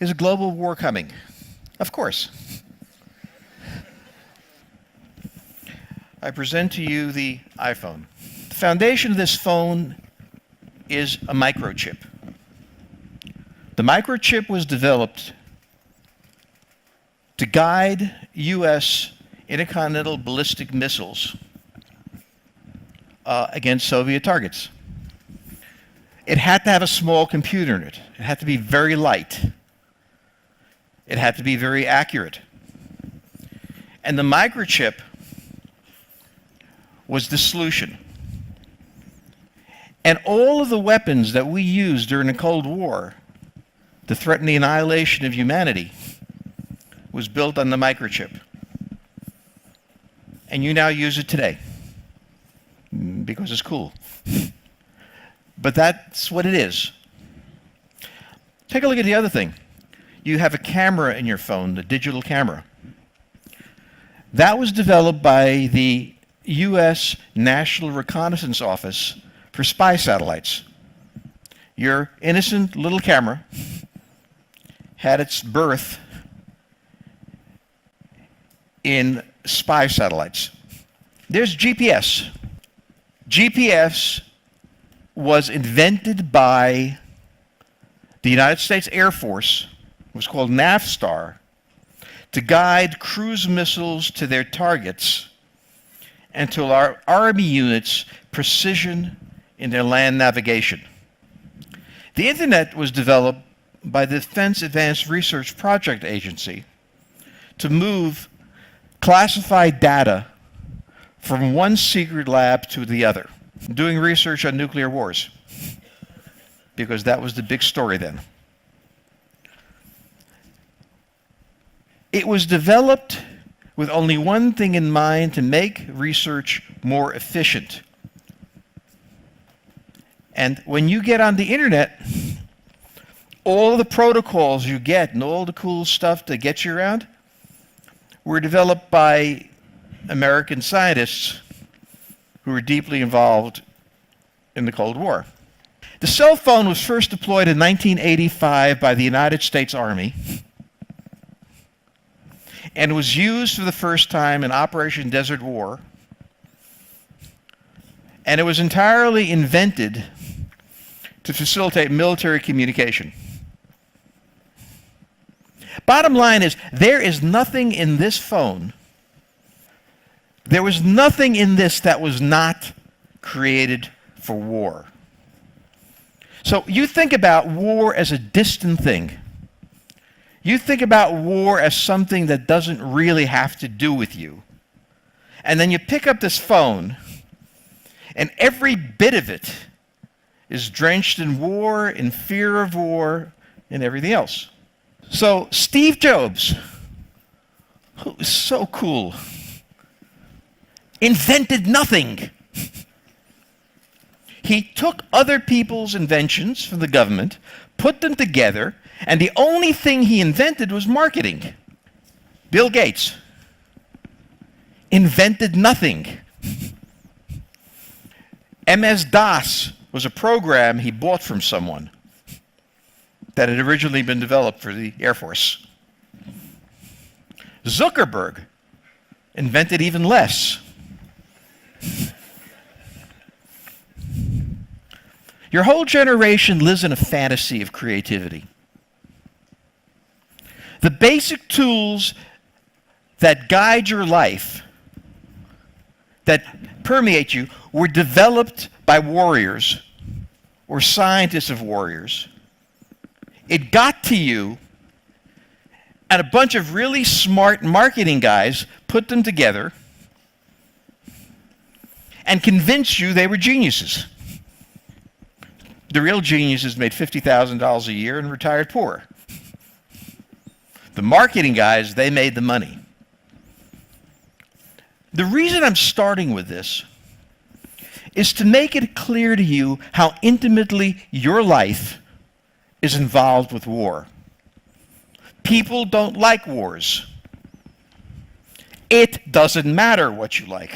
Is a global war coming? Of course. I present to you the iPhone. The foundation of this phone is a microchip. The microchip was developed to guide U.S. intercontinental ballistic missiles against Soviet targets. It had to have a small computer in it. It had to be very light. It had to be very accurate. And the microchip was the solution. And all of the weapons that we used during the Cold War to threaten the annihilation of humanity was built on the microchip. And you now use it today because it's cool. But that's what it is. Take a look at the other thing. You have a camera in your phone, the digital camera. That was developed by the U.S. National Reconnaissance Office for spy satellites. Your innocent little camera had its birth in spy satellites. There's GPS. GPS was invented by the United States Air Force. It was called NAVSTAR, to guide cruise missiles to their targets and to allow Army units precision in their land navigation. The Internet was developed by the Defense Advanced Research Project Agency to move classified data from one secret lab to the other, doing research on nuclear wars, because that was the big story then. It was developed with only one thing in mind: to make research more efficient. And when you get on the internet, all the protocols you get and all the cool stuff that gets you around were developed by American scientists who were deeply involved in the Cold War. The cell phone was first deployed in 1985 by the United States Army, and was used for the first time in Operation Desert War. And it was entirely invented to facilitate military communication. Bottom line is, there is nothing in this phone, there was nothing in this that was not created for war. So you think about war as a distant thing. You think about war as something that doesn't really have to do with you. And then you pick up this phone, and every bit of it is drenched in war, in fear of war, and everything else. So Steve Jobs, who is so cool, invented nothing. He took other people's inventions from the government, put them together, and the only thing he invented was marketing. Bill Gates invented nothing. MS-DOS was a program he bought from someone that had originally been developed for the Air Force. Zuckerberg invented even less. Your whole generation lives in a fantasy of creativity. The basic tools that guide your life, that permeate you, were developed by warriors or scientists of warriors. It got to you, and a bunch of really smart marketing guys put them together and convinced you they were geniuses. The real geniuses made $50,000 a year and retired poor. The marketing guys, they made the money. The reason I'm starting with this is to make it clear to you how intimately your life is involved with war. People don't like wars. It doesn't matter what you like.